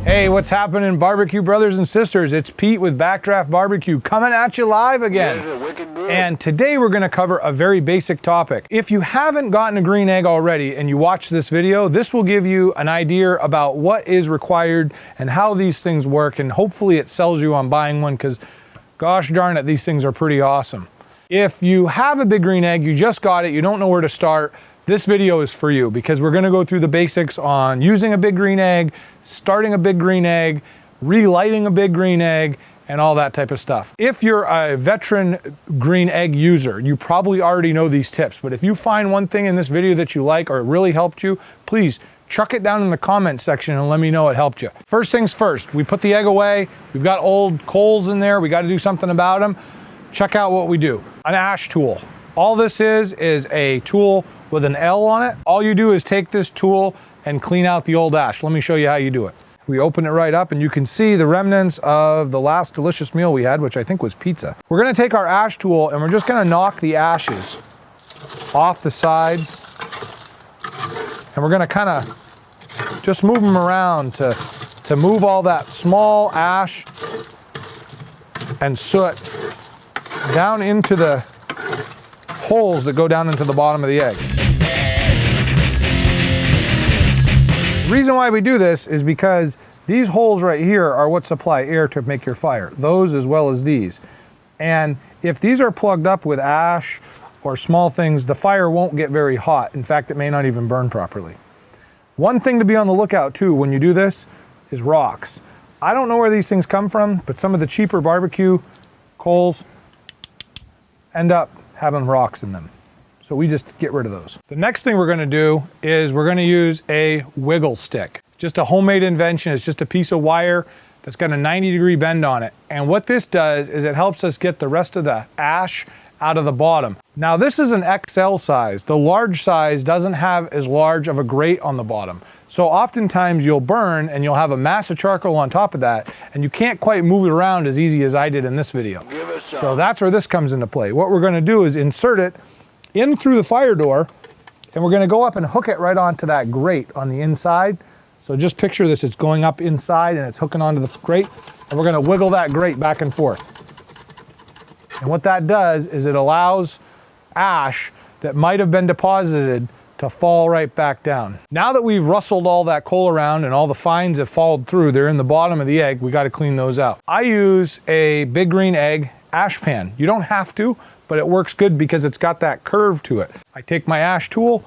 Hey, what's happening, barbecue brothers and sisters? It's Pete with Backdraft Barbecue coming at you live again. And today we're going to cover a very basic topic. If you haven't gotten a green egg already and you watch this video, this will give you an idea about what is required and how these things work, and hopefully it sells you on buying one, because gosh darn it, these things are pretty awesome. If you have a big green egg, you just got it, you don't know where to start, this video is for you, because we're going to go through the basics on using a big green egg, starting a big green egg, relighting a big green egg, and all that type of stuff. If you're a veteran green egg user, you probably already know these tips, but if you find one thing in this video that you like or it really helped you, please chuck it down in the comment section and let me know it helped you. First things first, we put the egg away. We've got old coals in there. We got to do something about them. Check out what we do. An ash tool. All this is a tool with an L on it. All you do is take this tool and clean out the old ash. Let me show you how you do it. We open it right up and you can see the remnants of the last delicious meal we had, which I think was pizza. We're gonna take our ash tool and we're just gonna knock the ashes off the sides. And we're gonna kind of just move them around to move all that small ash and soot down into the holes that go down into the bottom of the egg. The reason why we do this is because these holes right here are what supply air to make your fire, those as well as these. And if these are plugged up with ash or small things, the fire won't get very hot. In fact, it may not even burn properly. One thing to be on the lookout too when you do this is rocks. I don't know where these things come from, but some of the cheaper barbecue coals end up having rocks in them. So we just get rid of those. The next thing we're gonna do is we're gonna use a wiggle stick. Just a homemade invention. It's just a piece of wire that's got a 90-degree bend on it. And what this does is it helps us get the rest of the ash out of the bottom. Now this is an XL size. The large size doesn't have as large of a grate on the bottom. So oftentimes you'll burn and you'll have a mass of charcoal on top of that, and you can't quite move it around as easy as I did in this video. So that's where this comes into play. What we're gonna do is insert it in through the fire door, and we're gonna go up and hook it right onto that grate on the inside. So just picture this, it's going up inside and it's hooking onto the grate, and we're gonna wiggle that grate back and forth. And what that does is it allows ash that might have been deposited to fall right back down. Now that we've rustled all that coal around and all the fines have fallen through, they're in the bottom of the egg, we gotta clean those out. I use a big green egg ash pan. You don't have to, but it works good because it's got that curve to it. I take my ash tool,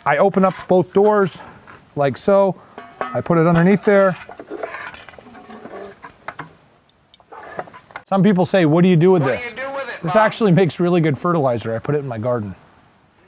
I open up both doors like so, I put it underneath there. Some people say, what do you do with this? This actually makes really good fertilizer. I put it in my garden.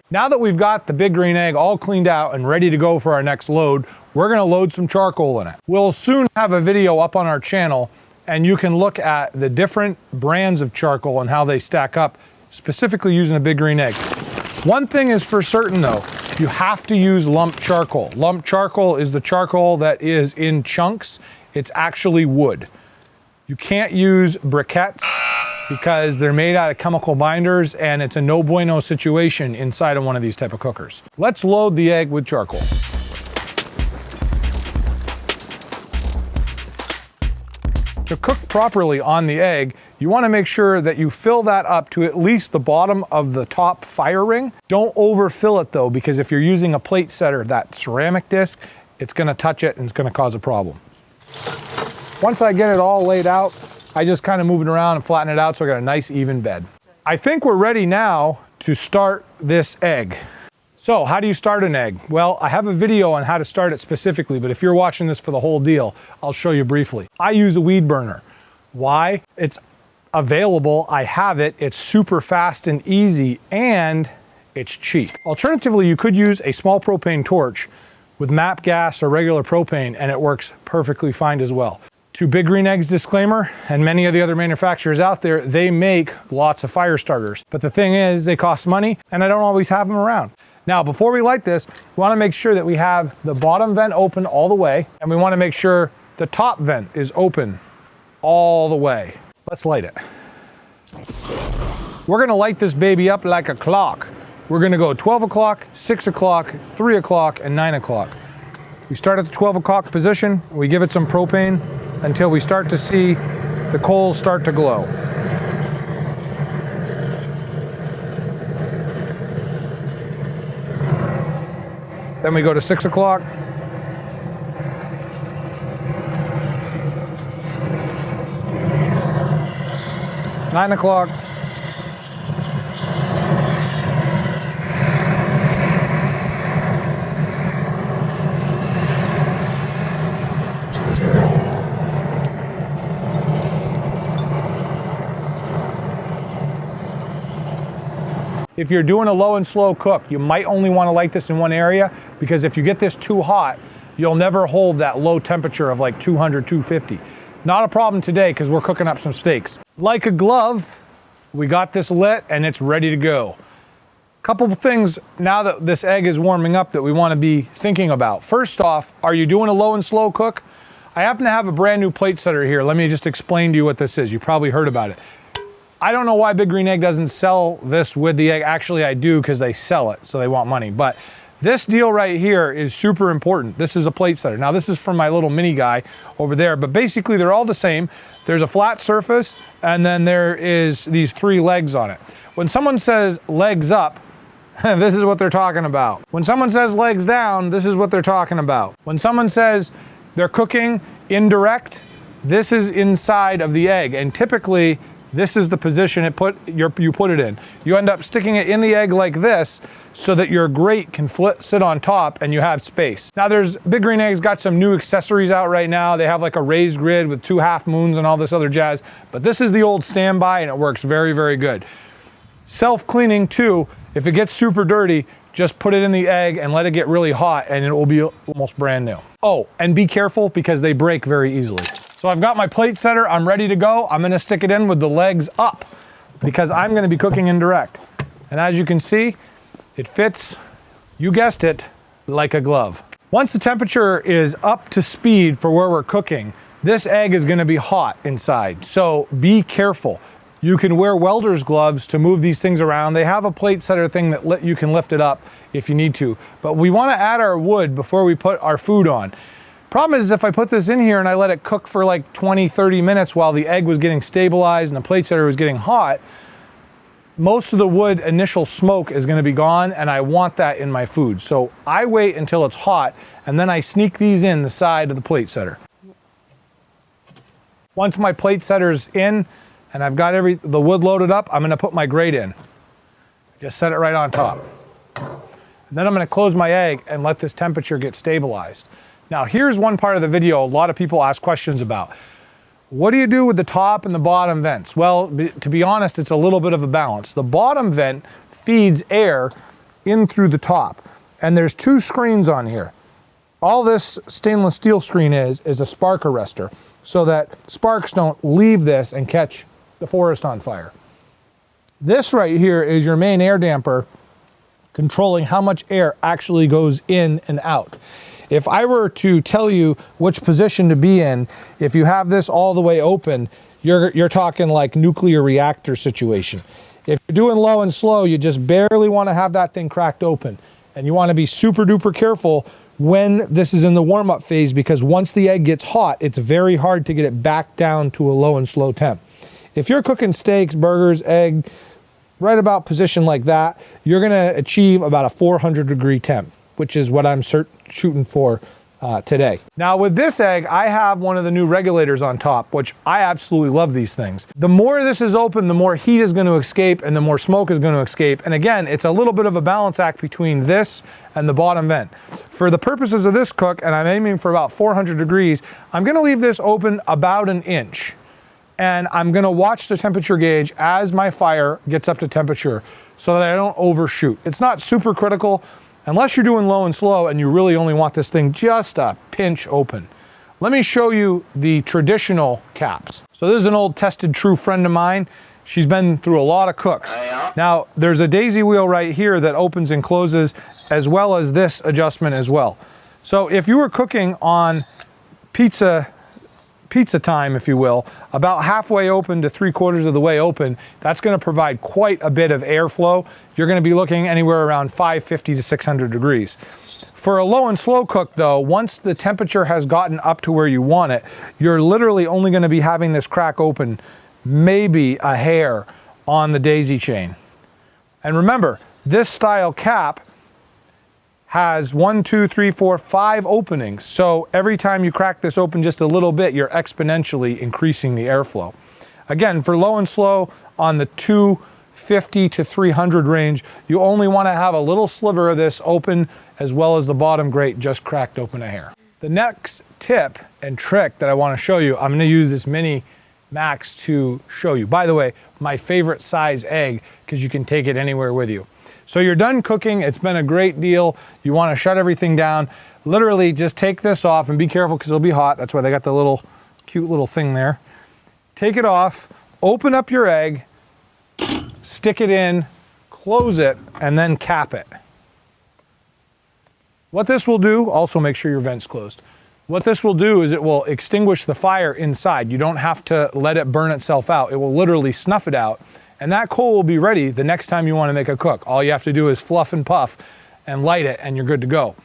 Now that we've got the big green egg all cleaned out and ready to go for our next load, we're gonna load some charcoal in it. We'll soon have a video up on our channel and you can look at the different brands of charcoal and how they stack up, specifically using a big green egg. One thing is for certain though, you have to use lump charcoal. Lump charcoal is the charcoal that is in chunks. It's actually wood. You can't use briquettes because they're made out of chemical binders and it's a no bueno situation inside of one of these type of cookers. Let's load the egg with charcoal. To cook properly on the egg, you want to make sure that you fill that up to at least the bottom of the top fire ring. Don't overfill it though, because if you're using a plate setter, that ceramic disc, it's going to touch it and it's going to cause a problem. Once I get it all laid out, I just kind of move it around and flatten it out so I got a nice even bed. I think we're ready now to start this egg. So how do you start an egg? Well, I have a video on how to start it specifically, but if you're watching this for the whole deal, I'll show you briefly. I use a weed burner. Why? It's available, I have it, it's super fast and easy, and it's cheap. Alternatively, you could use a small propane torch with MAP gas or regular propane, and it works perfectly fine as well. To Big Green Eggs disclaimer, and many of the other manufacturers out there, they make lots of fire starters. But the thing is, they cost money, and I don't always have them around. Now, before we light this, we want to make sure that we have the bottom vent open all the way, and we want to make sure the top vent is open all the way. Let's light it. We're going to light this baby up like a clock. We're going to go 12 o'clock, 6 o'clock, 3 o'clock, and 9 o'clock. We start at the 12 o'clock position, we give it some propane until we start to see the coals start to glow. Then we go to 6 o'clock. Nine o'clock. If you're doing a low and slow cook, you might only want to light this in one area, because if you get this too hot, you'll never hold that low temperature of like 200, 250. Not a problem today because we're cooking up some steaks. Like a glove, we got this lit and it's ready to go. Couple of things now that this egg is warming up that we want to be thinking about. First off, are you doing a low and slow cook? I happen to have a brand new plate setter here. Let me just explain to you what this is. You probably heard about it. I don't know why Big Green Egg doesn't sell this with the egg. Actually, I do, because they sell it, so they want money. But this deal right here is super important. This is a plate setter. Now, this is from my little mini guy over there, but basically they're all the same. There's a flat surface, and then there is these 3 legs on it. When someone says legs up, this is what they're talking about. When someone says legs down, this is what they're talking about. When someone says they're cooking indirect, this is inside of the egg, and typically this is the position you put it in. You end up sticking it in the egg like this so that your grate can sit on top and you have space. Now Big Green Egg's got some new accessories out right now. They have like a raised grid with 2 half moons and all this other jazz, but this is the old standby and it works very, very good. Self-cleaning too. If it gets super dirty, just put it in the egg and let it get really hot and it will be almost brand new. Oh, and be careful because they break very easily. So I've got my plate setter, I'm ready to go. I'm gonna stick it in with the legs up because I'm gonna be cooking indirect. And as you can see, it fits, you guessed it, like a glove. Once the temperature is up to speed for where we're cooking, this egg is gonna be hot inside, so be careful. You can wear welder's gloves to move these things around. They have a plate setter thing that you can lift it up if you need to. But we wanna add our wood before we put our food on. Problem is, if I put this in here and I let it cook for like 20, 30 minutes while the egg was getting stabilized and the plate setter was getting hot, most of the wood initial smoke is gonna be gone, and I want that in my food. So I wait until it's hot and then I sneak these in the side of the plate setter. Once my plate setter's in and I've got the wood loaded up, I'm gonna put my grate in. Just set it right on top. And then I'm gonna close my egg and let this temperature get stabilized. Now here's one part of the video a lot of people ask questions about. What do you do with the top and the bottom vents? Well, to be honest, it's a little bit of a balance. The bottom vent feeds air in through the top, and there's 2 screens on here. All this stainless steel screen is a spark arrestor, so that sparks don't leave this and catch the forest on fire. This right here is your main air damper, controlling how much air actually goes in and out. If I were to tell you which position to be in, if you have this all the way open, you're talking like nuclear reactor situation. If you're doing low and slow, you just barely want to have that thing cracked open. And you want to be super duper careful when this is in the warm-up phase, because once the egg gets hot, it's very hard to get it back down to a low and slow temp. If you're cooking steaks, burgers, egg, right about position like that, you're gonna achieve about a 400-degree temp, which is what I'm shooting for today. Now with this egg, I have one of the new regulators on top, which I absolutely love these things. The more this is open, the more heat is going to escape and the more smoke is going to escape. And again, it's a little bit of a balance act between this and the bottom vent. For the purposes of this cook, and I'm aiming for about 400 degrees, I'm going to leave this open about an inch. And I'm going to watch the temperature gauge as my fire gets up to temperature so that I don't overshoot. It's not super critical, unless you're doing low and slow and you really only want this thing just a pinch open. Let me show you the traditional caps. So this is an old tested true friend of mine. She's been through a lot of cooks. Now there's a daisy wheel right here that opens and closes, as well as this adjustment as well. So if you were cooking on pizza time, if you will, about halfway open to 3/4 of the way open, that's going to provide quite a bit of airflow. You're going to be looking anywhere around 550 to 600 degrees. For a low and slow cook though, once the temperature has gotten up to where you want it, you're literally only going to be having this crack open maybe a hair on the daisy chain. And remember, this style cap has 1, 2, 3, 4, 5 openings. So every time you crack this open just a little bit, you're exponentially increasing the airflow. Again, for low and slow on the 250 to 300 range, you only want to have a little sliver of this open, as well as the bottom grate just cracked open a hair. The next tip and trick that I want to show you, I'm going to use this mini Max to show you. By the way, my favorite size egg, because you can take it anywhere with you. So you're done cooking, it's been a great deal. You want to shut everything down. Literally just take this off and be careful because it'll be hot. That's why they got the little cute little thing there. Take it off, open up your egg, stick it in, close it, and then cap it. What this will do, also make sure your vent's closed. What this will do is it will extinguish the fire inside. You don't have to let it burn itself out. It will literally snuff it out, and that coal will be ready the next time you want to make a cook. All you have to do is fluff and puff and light it, and you're good to go.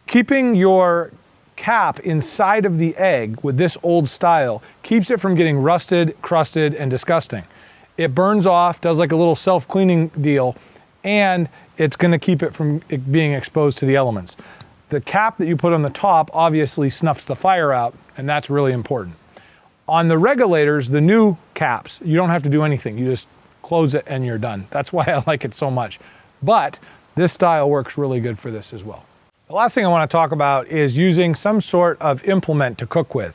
Keeping your cap inside of the egg with this old style keeps it from getting rusted, crusted, and disgusting. It burns off, does like a little self-cleaning deal, and it's going to keep it from being exposed to the elements. The cap that you put on the top obviously snuffs the fire out, and that's really important. On the regulators, the new caps, you don't have to do anything. You just close it and you're done. That's why I like it so much. But this style works really good for this as well. The last thing I want to talk about is using some sort of implement to cook with.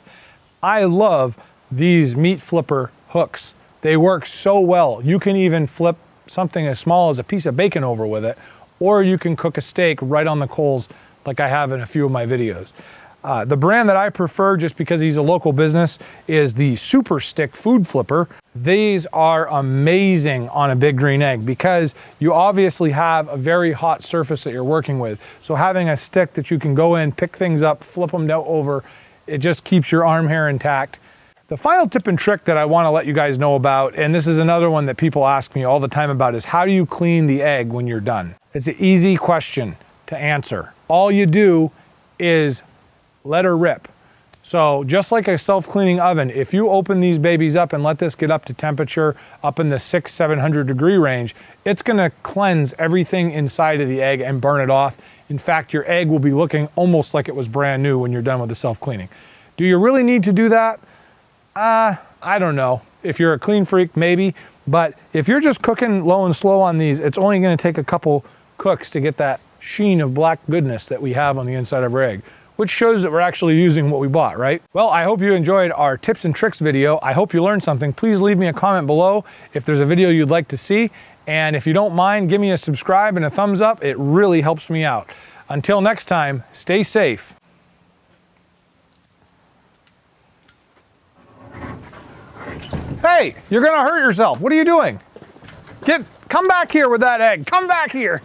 I love these meat flipper hooks. They work so well. You can even flip something as small as a piece of bacon over with it, or you can cook a steak right on the coals like I have in a few of my videos. The brand that I prefer, just because he's a local business, is the Super Stick Food Flipper. These are amazing on a big green egg because you obviously have a very hot surface that you're working with. So having a stick that you can go in, pick things up, flip them over, it just keeps your arm hair intact. The final tip and trick that I want to let you guys know about, and this is another one that people ask me all the time about, is how do you clean the egg when you're done? It's an easy question to answer. All you do is let her rip. So just like a self-cleaning oven, if you open these babies up and let this get up to temperature up in the 600-700 degree range, it's going to cleanse everything inside of the egg and burn it off. In fact, your egg will be looking almost like it was brand new when you're done with the self-cleaning. Do you really need to do that? I don't know. If you're a clean freak, maybe. But if you're just cooking low and slow on these, it's only going to take a couple cooks to get that sheen of black goodness that we have on the inside of our egg, which shows that we're actually using what we bought, right? Well, I hope you enjoyed our tips and tricks video. I hope you learned something. Please leave me a comment below if there's a video you'd like to see. And if you don't mind, give me a subscribe and a thumbs up. It really helps me out. Until next time, stay safe. Hey, you're gonna hurt yourself. What are you doing? Come back here with that egg. Come back here.